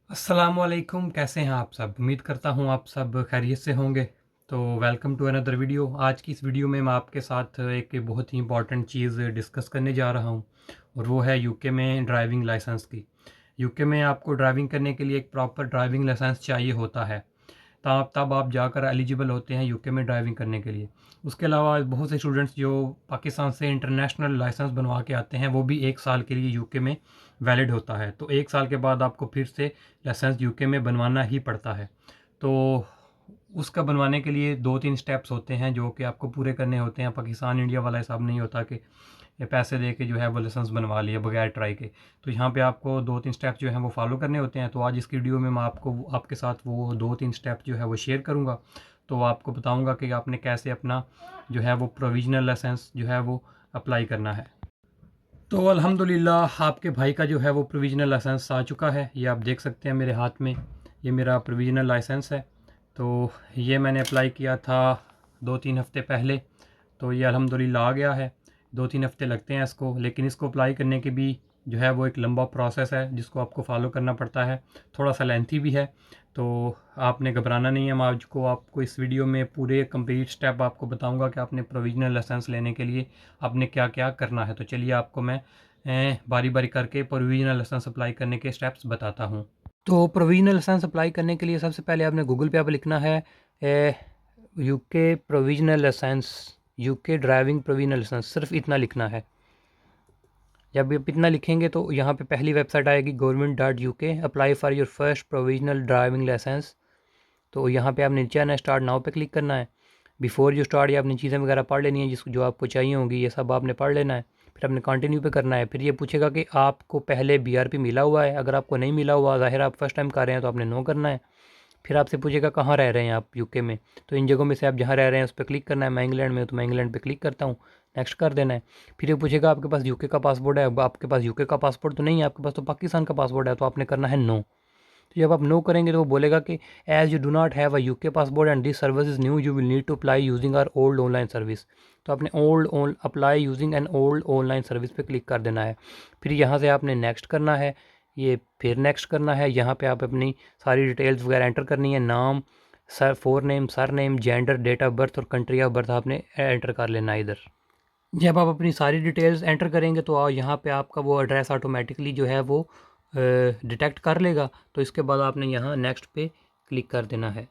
अस्सलामुअलैकुम, कैसे हैं आप सब? उम्मीद करता हूँ आप सब खैरियत से होंगे। तो वेलकम टू अनदर वीडियो। आज की इस वीडियो में मैं आपके साथ एक बहुत ही इम्पॉर्टेंट चीज़ डिस्कस करने जा रहा हूँ और वो है यूके में ड्राइविंग लाइसेंस की। यूके में आपको ड्राइविंग करने के लिए एक प्रॉपर ड्राइविंग लाइसेंस चाहिए होता है। तब आप जाकर एलिजिबल होते हैं यूके में ड्राइविंग करने के लिए। उसके अलावा बहुत से स्टूडेंट्स जो पाकिस्तान से इंटरनेशनल लाइसेंस बनवा के आते हैं वो भी 1 साल के लिए यूके में वैलिड होता है। तो 1 साल के बाद आपको फिर से लाइसेंस यूके में बनवाना ही पड़ता है। तो उसका बनवाने के लिए 2-3 स्टेप्स होते हैं जो कि आपको पूरे करने होते हैं। पाकिस्तान इंडिया वाला हिसाब नहीं होता कि ये पैसे दे के जो है वो लाइसेंस बनवा लिया बगैर ट्राई के। तो यहाँ पे आपको 2-3 स्टेप्स जो हैं वो फॉलो करने होते हैं। तो आज इस वीडियो में मैं आपको आपके साथ वो 2-3 स्टेप्स जो है वो शेयर करूँगा। तो आपको बताऊँगा कि आपने कैसे अपना जो है वो प्रोविज़नल लाइसेंस जो है वो अप्लाई करना है। तो अल्हम्दुलिल्लाह आपके भाई का जो है वो प्रोविज़नल लाइसेंस आ चुका है। ये आप देख सकते हैं मेरे हाथ में, ये मेरा प्रोविज़नल लाइसेंस है। तो ये मैंने अप्लाई किया था 2-3 हफ़्ते पहले। तो ये अल्हम्दुलिल्लाह आ गया है। 2-3 हफ़्ते लगते हैं इसको, लेकिन इसको अप्लाई करने के भी जो है वो एक लंबा प्रोसेस है जिसको आपको फ़ॉलो करना पड़ता है। थोड़ा-सा लेंथी भी है। तो आपने घबराना नहीं है। मैं आपको इस वीडियो में पूरे कंप्लीट स्टेप आपको बताऊँगा कि आपने प्रोविज़नल लाइसेंस लेने के लिए आपने क्या-क्या करना है। तो चलिए आपको मैं बारी-बारी करके प्रोविज़नल लाइसेंस अप्लाई करने के स्टेप्स बताता हूँ। तो प्रोविज़नल लाइसेंस अप्लाई करने के लिए सबसे पहले आपने गूगल पे लिखना है UK provisional licence, UK driving provisional licence, सिर्फ इतना लिखना है। जब आप इतना लिखेंगे तो यहाँ पे पहली वेबसाइट आएगी government.uk, apply for your first provisional driving licence. तो यहाँ पे आपने नीचे आना है, स्टार्ट नाउ पे क्लिक करना है। बिफोर यू स्टार्ट ये आपने चीज़ें वगैरह पढ़ लेनी है जिसको जो आपको चाहिए होंगी, ये सब आपने पढ़ लेना है। फिर आपने कंटिन्यू पे करना है। फिर ये पूछेगा कि आपको पहले बीआरपी मिला हुआ है। अगर आपको नहीं मिला हुआ, ज़ाहिर आप फर्स्ट टाइम कर रहे हैं, तो आपने नो करना है। फिर आपसे पूछेगा कहाँ रह रहे हैं आप यूके में। तो इन जगहों में से आप जहाँ रह रहे हैं उस पर क्लिक करना है। मैं इंग्लैंड में हूँ तो मैं इंग्लैंड पे क्लिक करता हूँ, नेक्स्ट कर देना है। फिर ये पूछेगा आपके पास यूके का पासपोर्ट है। अब आपके पास यूके का पासपोर्ट तो नहीं है, आपके पास तो पाकिस्तान का पासपोर्ट है, तो आपने करना है नो। तो जब आप नो करेंगे तो वो बोलेगा कि as you do not have a UK passport and this service is new, you will need to apply using our old online service. तो आपने old apply using an old online service पे click कर देना है। फिर यहाँ से आपने नेक्स्ट करना है, ये फिर नेक्स्ट करना है। यहाँ पे आप अपनी सारी डिटेल्स वगैरह एंटर करनी है, नाम, forename, surname, gender, date of birth और कंट्री ऑफ बर्थ आपने एंटर कर लेना है इधर। जब आप अपनी सारी डिटेल्स एंटर करेंगे तो यहाँ पे आपका वो एड्रेस ऑटोमेटिकली जो है वो डिटेक्ट कर लेगा। तो इसके बाद आपने यहाँ नेक्स्ट पे क्लिक कर देना है।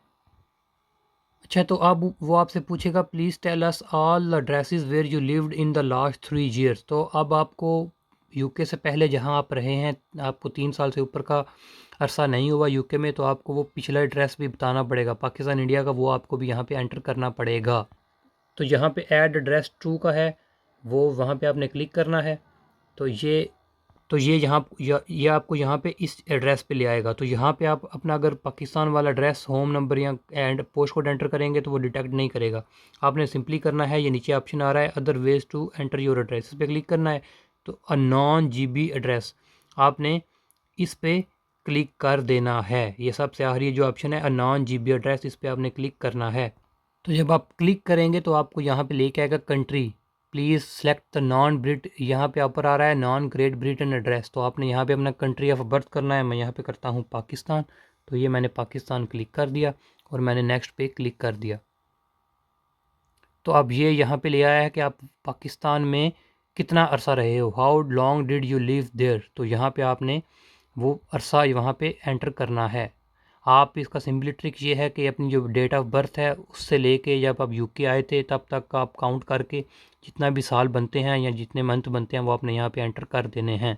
अच्छा, तो अब वो आपसे पूछेगा please tell us all the addresses where you lived in the last 3 years. तो अब आपको यूके से पहले जहाँ आप रहे हैं, आपको 3 साल से ऊपर का अरसा नहीं हुआ यूके में, तो आपको वो पिछला एड्रेस भी बताना पड़ेगा पाकिस्तान इंडिया का, वो आपको भी यहाँ पे एंटर करना पड़ेगा। तो यहाँ पे ऐड एड्रेस टू का है, वो वहाँ पे आपने क्लिक करना है। तो ये ये आपको यहाँ पे इस एड्रेस पे ले आएगा। तो यहाँ पे आप अपना अगर पाकिस्तान वाला एड्रेस, होम नंबर या एंड पोस्ट कोड एंटर करेंगे तो वो डिटेक्ट नहीं करेगा। आपने सिंपली करना है, ये नीचे ऑप्शन आ रहा है other ways to enter your address, इस पर क्लिक करना है। तो अ नॉन जीबी एड्रेस आपने इस पर क्लिक कर देना है। ये सबसे आखिरी जो ऑप्शन है अ नॉन जीबी एड्रेस, इस पर आपने क्लिक करना है। तो जब आप क्लिक करेंगे तो आपको यहाँ पे लेके आएगा country, please select the non Brit, यहाँ पे ऊपर आ रहा है नॉन ग्रेट ब्रिटेन एड्रेस। तो आपने यहाँ पे अपना कंट्री ऑफ बर्थ करना है। मैं यहाँ पे करता हूँ पाकिस्तान। तो ये मैंने पाकिस्तान क्लिक कर दिया और मैंने नेक्स्ट पे क्लिक कर दिया। तो अब ये यहाँ पे ले आया है कि आप पाकिस्तान में कितना अरसा रहे हो, how long did you live there. तो यहाँ पे आपने वो अरसा वहाँ पे एंटर करना है। आप इसका सिंपली ट्रिक ये है कि अपनी जो डेट ऑफ बर्थ है उससे लेके जब आप यूके आए थे तब तक का आप काउंट करके जितना भी साल बनते हैं या जितने मंथ बनते हैं वो आपने यहाँ पे एंटर कर देने हैं।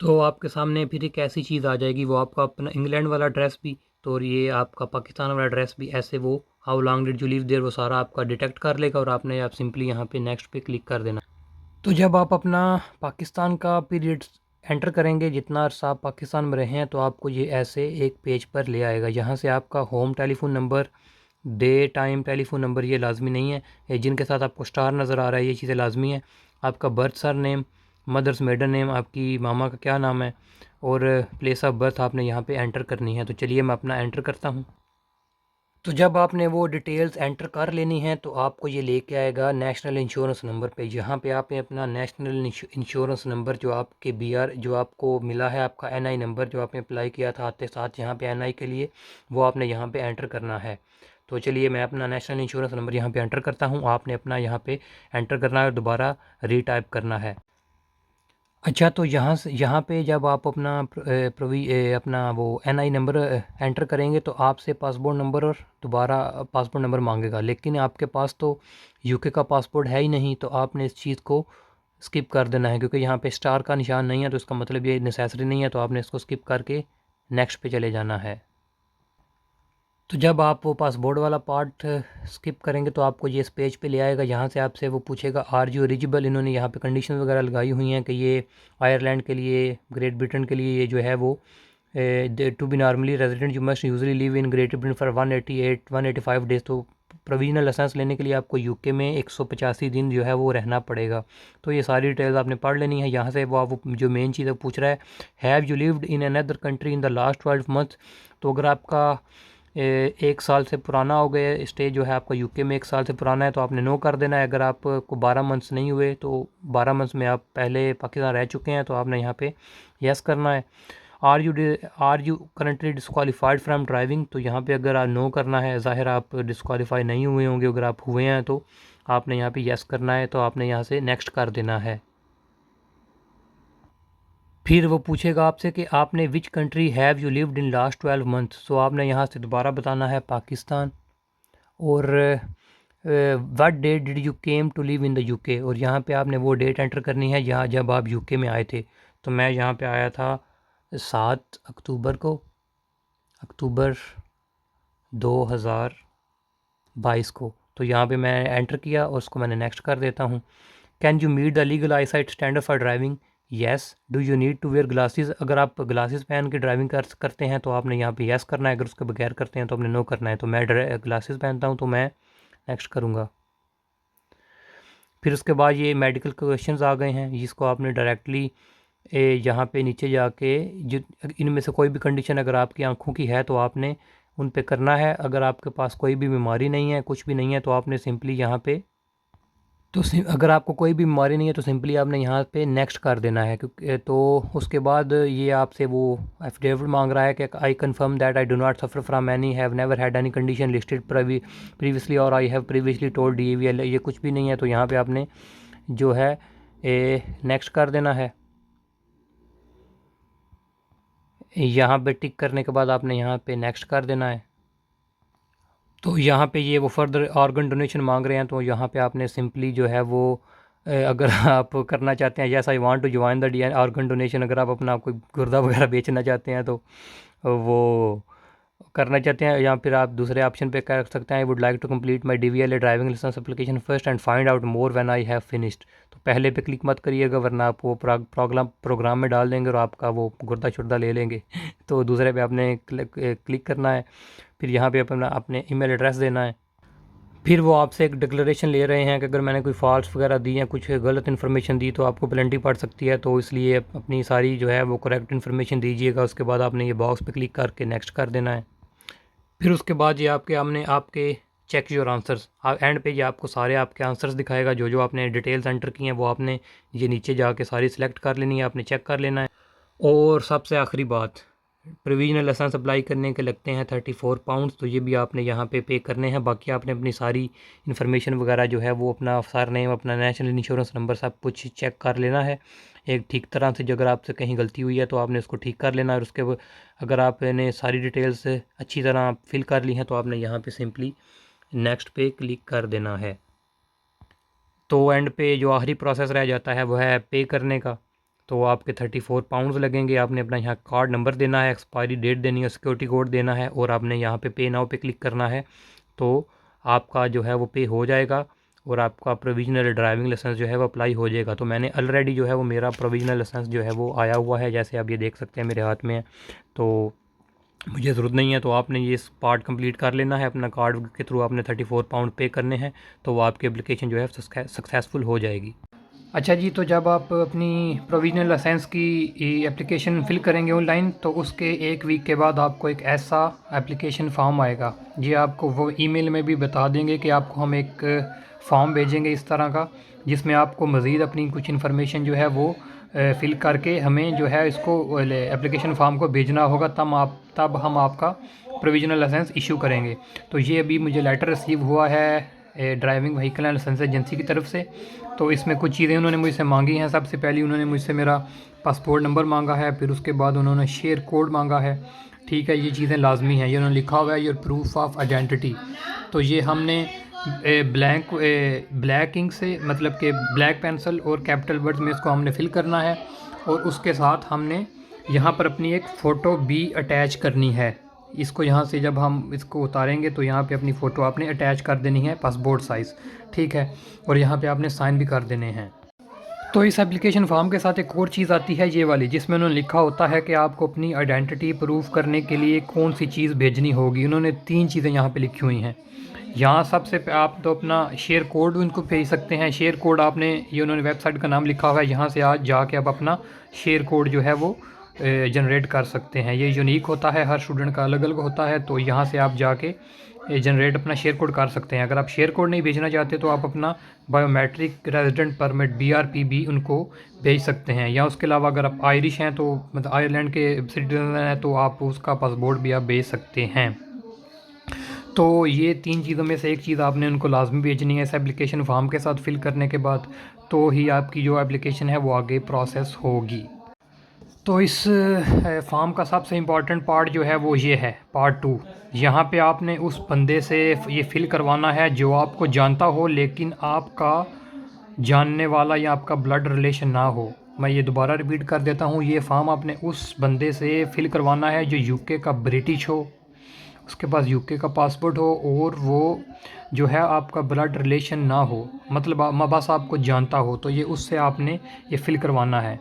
तो आपके सामने फिर एक ऐसी चीज़ आ जाएगी, वो आपका अपना इंग्लैंड वाला एड्रेस भी, तो और ये आपका पाकिस्तान वाला एड्रेस भी, ऐसे वो how long did you live there वो सारा आपका डिटेक्ट कर लेगा और आपने आप सिंपली यहाँ पे नेक्स्ट पे क्लिक कर देना। तो जब आप अपना पाकिस्तान का पीरियड एंटर करेंगे, जितना अरसा आप पाकिस्तान में रहे हैं, तो आपको ये ऐसे एक पेज पर ले आएगा। यहाँ से आपका home telephone number, day time telephone number ये लाजमी नहीं है, ये जिनके साथ आपको स्टार नज़र आ रहा है ये चीज़ें लाजमी है। आपका birth surname, mother's maiden name, आपकी मामा का क्या नाम है, और प्लेस ऑफ बर्थ आपने यहाँ पे एंटर करनी है। तो चलिए मैं अपना एंटर करता हूँ। तो जब आपने वो डिटेल्स एंटर कर लेनी है तो आपको ये लेके आएगा नेशनल इंश्योरेंस नंबर पे। यहाँ पे आपने अपना नेशनल इंश्योरेंस नंबर जो आपके बीआर जो आपको मिला है, आपका एनआई नंबर जो आपने अप्लाई किया था आते साथ यहाँ पे एनआई के लिए, वो आपने यहाँ पे एंटर करना है। तो चलिए मैं अपना नेशनल इंश्योरेंस नंबर यहाँ पे एंटर करता हूँ, आपने अपना यहाँ पे एंटर करना है और दोबारा रीटाइप करना है। अच्छा, तो यहाँ पे जब आप अपना अपना वो एनआई नंबर एंटर करेंगे तो आपसे पासपोर्ट नंबर और दोबारा पासपोर्ट नंबर मांगेगा, लेकिन आपके पास तो यूके का पासपोर्ट है ही नहीं, तो आपने इस चीज़ को स्किप कर देना है, क्योंकि यहाँ पे स्टार का निशान नहीं है तो इसका मतलब ये नेसेसरी नहीं है, तो आपने इसको स्किप करके नेक्स्ट पे चले जाना है। तो जब आप वो पासपोर्ट वाला पार्ट स्किप करेंगे तो आपको ये इस पेज पे ले आएगा। यहाँ से आपसे वो पूछेगा आर यू एलिजिबल। इन्होंने यहाँ पे कंडीशन वगैरह लगाई हुई हैं कि ये आयरलैंड के लिए, ग्रेट ब्रिटेन के लिए ये जो है वो to be normally resident you must usually live in Great Britain for 185 days. तो प्रोविजनल लाइसेंस लेने के लिए आपको यूके में 185 दिन जो है वो रहना पड़ेगा। तो ये सारी डिटेल्स आपने पढ़ लेनी है। यहाँ से वो जो मेन चीज़ पूछ रहा है, have you lived in another country in the last 12 month. तो अगर आपका 1 साल से पुराना हो गया स्टे जो है आपका यूके में 1 साल से पुराना है तो आपने नो कर देना है। अगर आपको 12 मंथ्स नहीं हुए तो 12 मंथ्स में आप पहले पाकिस्तान रह चुके हैं तो आपने यहाँ पे यस करना है। Are you currently disqualified from driving. तो यहाँ पे अगर आप नो करना है, ज़ाहिर आप डिस्क्वालीफाई नहीं हुए होंगे, अगर आप हुए हैं तो आपने यहाँ पे यस करना है, तो आपने यहाँ से नेक्स्ट कर देना है। फिर वो पूछेगा आपसे कि आपने which country have you lived in last 12 month. So आपने यहाँ से दोबारा बताना है पाकिस्तान। और what date did you came to live in the UK. और यहाँ पे आपने वो डेट एंटर करनी है यहाँ जब आप यूके में आए थे। तो मैं यहाँ पे आया था 7 अक्टूबर को, अक्टूबर 2022 को। तो यहाँ पे मैं एंटर किया और उसको मैंने नेक्स्ट कर देता हूँ। Can you meet the legal eyesight standard for driving. Yes. Do you need to wear glasses. अगर आप ग्लासेस पहन के ड्राइविंग करते हैं तो आपने यहाँ पे येस करना है, अगर उसके बगैर करते हैं तो आपने नो करना है। तो मैं ग्लासेस पहनता हूँ तो मैं नेक्स्ट करूँगा। फिर उसके बाद ये मेडिकल क्वेश्चंस आ गए हैं, जिसको आपने डायरेक्टली यहाँ पे नीचे जाके जो इनमें से कोई भी कंडीशन अगर आपकी आंखों की है तो आपने उन पे करना है। अगर आपके पास कोई भी बीमारी नहीं है, कुछ भी नहीं है, तो आपने सिंपली यहाँ पे अगर आपको कोई भी बीमारी नहीं है तो सिंपली आपने यहाँ पे नेक्स्ट कर देना है। क्योंकि तो उसके बाद ये आपसे वो एफिडेविट मांग रहा है कि I confirm that I do not suffer from any, have never had any condition listed previously और I have previously told DAVL। ये कुछ भी नहीं है तो यहाँ पे आपने जो है नेक्स्ट कर देना है। यहाँ पे टिक करने के बाद आपने यहाँ पे नेक्स्ट कर देना है। तो यहाँ पे ये वो फर्दर ऑर्गन डोनेशन मांग रहे हैं, तो यहाँ पे आपने सिंपली जो है वो अगर आप करना चाहते हैं yes I want to join the organ donation, अगर आप अपना कोई गुर्दा वगैरह बेचना चाहते हैं तो वो करना चाहते हैं, या फिर आप दूसरे ऑप्शन पे कर सकते हैं, I would like to complete my DVLA driving licence application first and find out more when I have finished. तो पहले पे क्लिक मत करिएगा वरना आप वो प्रोग्राम में डाल देंगे और आपका वो गुर्दा शुर्दा ले लेंगे। तो दूसरे पे आपने क्लिक करना है। फिर यहाँ पे अपना अपने ईमेल एड्रेस देना है। फिर वो आपसे एक डिक्लेरेशन ले रहे हैं कि अगर मैंने कोई फॉल्स वगैरह दी या कुछ गलत इन्फॉर्मेशन दी तो आपको पेनल्टी पड़ सकती है, तो इसलिए अपनी सारी जो है वो करेक्ट इन्फॉर्मेशन दीजिएगा। उसके बाद आपने ये बॉक्स पे क्लिक करके नेक्स्ट कर देना है। फिर उसके बाद ये आपके चेक योर आंसर्स, एंड पे ये आपको सारे आपके आंसर्स दिखाएगा। जो जो आपने डिटेल्स एंटर की हैं वो आपने ये नीचे जाके सारी सिलेक्ट कर लेनी है, आपने चेक कर लेना है। और सबसे आखिरी बात, प्रोविजनल लाइसेंस अप्लाई करने के लगते हैं 34 पाउंड्स, तो ये भी आपने यहाँ पे करने हैं। बाकी आपने अपनी सारी इन्फॉर्मेशन वगैरह जो है वो अपना सर नेम, अपना नेशनल इंश्योरेंस नंबर सब कुछ चेक कर लेना है एक ठीक तरह से। अगर आपसे कहीं गलती हुई है तो आपने उसको ठीक कर लेना है। और उसके अगर आपने सारी डिटेल्स अच्छी तरह फिल कर ली हैं तो आपने यहाँ पे सिंपली नेक्स्ट पे क्लिक कर देना है। तो एंड पे जो आखिरी प्रोसेस रह जाता है वो है पे करने का। तो आपके 34 पाउंड्स लगेंगे। आपने अपना यहाँ कार्ड नंबर देना है, एक्सपायरी डेट देनी है, सिक्योरिटी कोड देना है और आपने यहाँ पे नाउ पे क्लिक करना है। तो आपका जो है वो पे हो जाएगा और आपका प्रोविजनल ड्राइविंग लाइसेंस जो है वो अप्लाई हो जाएगा। तो मैंने ऑलरेडी जो है वो मेरा प्रोविजनल लाइसेंस जो है वो आया हुआ है, जैसे आप ये देख सकते हैं मेरे हाथ में है, तो मुझे ज़रूरत नहीं है। तो आपने ये पार्ट कंप्लीट कर लेना है, अपना कार्ड के थ्रू आपने 34 पाउंड पे करने हैं, तो वो आपकी एप्लीकेशन जो है सक्सेसफुल हो जाएगी। अच्छा जी, तो जब आप अपनी प्रोविजनल लाइसेंस की एप्लीकेशन फ़िल करेंगे ऑनलाइन, तो उसके 1 वीक के बाद आपको एक ऐसा एप्लीकेशन फ़ॉर्म आएगा। ये आपको वो ईमेल में भी बता देंगे कि आपको हम एक फ़ॉर्म भेजेंगे इस तरह का, जिसमें आपको मज़ीद अपनी कुछ इन्फॉर्मेशन जो है वो फ़िल करके हमें जो है इसको एप्लीकेशन फ़ॉर्म को भेजना होगा, तब हम आपका प्रोविजनल लाइसेंस इशू करेंगे। तो ये अभी मुझे लेटर रिसीव हुआ है driving vehicle and licence agency की तरफ से। तो इसमें कुछ चीज़ें उन्होंने मुझसे मांगी हैं। सबसे पहले उन्होंने मुझसे मेरा पासपोर्ट नंबर मांगा है, फिर उसके बाद उन्होंने शेयर कोड मांगा है। ठीक है, ये चीज़ें लाजमी हैं। ये उन्होंने लिखा हुआ है योर प्रूफ ऑफ आइडेंटिटी। तो ये हमने ब्लैक इंक से, मतलब कि ब्लैक पेंसिल और कैपिटल वर्ड्स में इसको हमने फ़िल करना है, और उसके साथ हमने यहाँ पर अपनी एक फ़ोटो भी अटैच करनी है। इसको यहाँ से जब हम इसको उतारेंगे तो यहाँ पे अपनी फ़ोटो आपने अटैच कर देनी है, पासपोर्ट साइज़। ठीक है, और यहाँ पे आपने साइन भी कर देने हैं। तो इस एप्लीकेशन फॉर्म के साथ एक और चीज़ आती है ये वाली, जिसमें उन्होंने लिखा होता है कि आपको अपनी आइडेंटिटी प्रूफ करने के लिए कौन सी चीज़ भेजनी होगी। उन्होंने 3 चीज़ें यहाँ पे लिखी हुई हैं। यहाँ सबसे आप तो अपना शेयर कोड उनको भेज सकते हैं। शेयर कोड आपने, ये उन्होंने वेबसाइट का नाम लिखा हुआ है, यहाँ से आज जाके आप अपना शेयर कोड जो है वो जनरेट कर सकते हैं। ये यूनिक होता है, हर स्टूडेंट का अलग अलग होता है। तो यहाँ से आप जाके जनरेट अपना शेयर कोड कर सकते हैं। अगर आप शेयर कोड नहीं भेजना चाहते तो आप अपना बायोमेट्रिक रेजिडेंट परमिट BRP भी उनको भेज सकते हैं। या उसके अलावा अगर आप आयरिश हैं, तो मतलब आयरलैंड के सिटीजन हैं, तो आप उसका पासपोर्ट भी आप भेज सकते हैं। तो ये 3 चीज़ों में से एक चीज़ आपने उनको लाजमी भेजनी है इस एप्लीकेशन फॉर्म के साथ फ़िल करने के बाद, तो ही आपकी जो एप्लीकेशन है वो आगे प्रोसेस होगी। तो इस फॉर्म का सबसे इम्पॉर्टेंट पार्ट जो है वो ये है, पार्ट 2। यहाँ पे आपने उस बंदे से ये फ़िल करवाना है जो आपको जानता हो, लेकिन आपका जानने वाला या आपका ब्लड रिलेशन ना हो। मैं ये दोबारा रिपीट कर देता हूँ, ये फॉर्म आपने उस बंदे से फ़िल करवाना है जो यूके का ब्रिटिश हो, उसके पास यूके का पासपोर्ट हो, और वो जो है आपका ब्लड रिलेशन ना हो, मतलब बस आपको जानता हो। तो ये उससे आपने ये फ़िल करवाना है।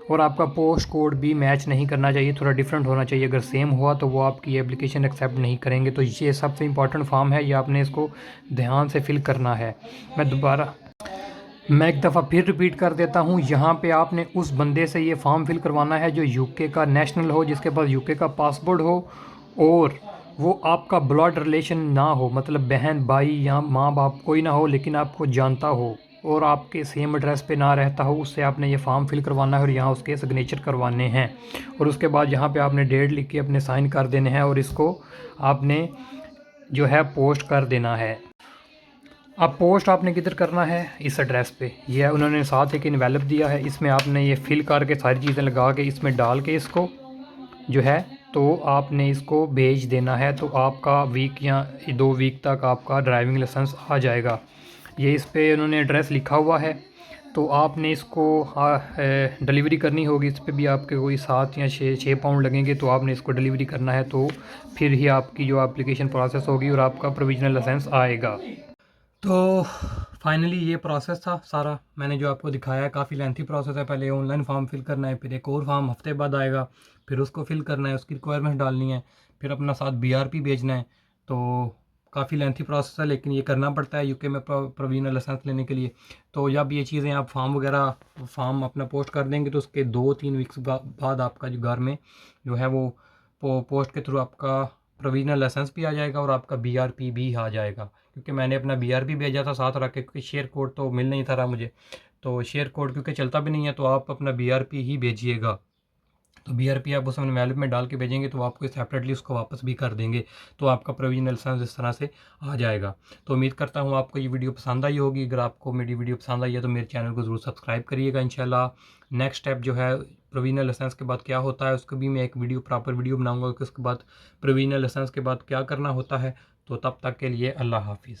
और आपका पोस्ट कोड भी मैच नहीं करना चाहिए, थोड़ा डिफरेंट होना चाहिए। अगर सेम हुआ तो वो आपकी एप्लीकेशन एक्सेप्ट नहीं करेंगे। तो ये सबसे इम्पॉर्टेंट फॉर्म है, ये आपने इसको ध्यान से फ़िल करना है। मैं एक दफ़ा फिर रिपीट कर देता हूँ, यहाँ पे आपने उस बंदे से ये फॉर्म फिल करवाना है जो यूके का नेशनल हो, जिसके पास यूके का पासपोर्ट हो, और वो आपका ब्लड रिलेशन ना हो, मतलब बहन भाई या माँ बाप कोई ना हो, लेकिन आपको जानता हो और आपके सेम एड्रेस पे ना रहता हो। उससे आपने ये फॉर्म फिल करवाना है और यहाँ उसके सिग्नेचर करवाने हैं। और उसके बाद यहाँ पे आपने डेट लिख के अपने साइन कर देने हैं, और इसको आपने जो है पोस्ट कर देना है। अब पोस्ट आपने किधर करना है, इस एड्रेस पे। ये उन्होंने साथ एक इन्वेलप दिया है, इसमें आपने ये फिल करके सारी चीज़ें लगा के इसमें डाल के इसको जो है तो आपने इसको भेज देना है। तो आपका वीक या 2 वीक तक आपका ड्राइविंग लाइसेंस आ जाएगा। ये इस पे उन्होंने एड्रेस लिखा हुआ है। तो आपने इसको डिलीवरी करनी होगी। इस पे भी आपके कोई 7 या 6 पाउंड लगेंगे। तो आपने इसको डिलीवरी करना है, तो फिर ही आपकी जो एप्लीकेशन प्रोसेस होगी और आपका प्रोविजनल लाइसेंस आएगा। तो फाइनली ये प्रोसेस था सारा, मैंने जो आपको दिखाया है। काफ़ी लेंथी प्रोसेस है। पहले ऑनलाइन फॉर्म फिल करना है, फिर एक और फॉर्म हफ्ते बाद आएगा, फिर उसको फिल करना है, उसकी रिक्वायरमेंट डालनी है, फिर अपना साथ BRP भेजना है। तो काफ़ी लेंथी प्रोसेस है, लेकिन ये करना पड़ता है यूके में प्रोविजनल लाइसेंस लेने के लिए। तो जब ये चीज़ें आप फॉर्म अपना पोस्ट कर देंगे, तो उसके 2-3 वीक्स बाद आपका जो घर में जो है वो पोस्ट के थ्रू आपका प्रोविजनल लाइसेंस भी आ जाएगा और आपका BRP भी आ जाएगा। क्योंकि मैंने अपना BRP भेजा था साथ रख के, क्योंकि शेयर कोड तो मिल नहीं था रहा मुझे। तो शेयर कोड क्योंकि चलता भी नहीं है, तो आप अपना BRP ही भेजिएगा। तो BRP आप उस वैलेट में डाल के भेजेंगे तो आपको सेपरेटली उसको वापस भी कर देंगे। तो आपका प्रोविजनल लाइसेंस इस तरह से आ जाएगा। तो उम्मीद करता हूँ आपको ये वीडियो पसंद आई होगी। अगर आपको मेरी वीडियो पसंद आई है तो मेरे चैनल को ज़रूर सब्सक्राइब करिएगा। इंशाल्लाह नेक्स्ट स्टेप जो है प्रोविजनल लाइसेंस के बाद क्या होता है, उसको भी मैं एक प्रॉपर वीडियो बनाऊँगा कि उसके बाद प्रोविजनल लाइसेंस के बाद क्या करना होता है। तो तब तक के लिए अल्लाह हाफिज़।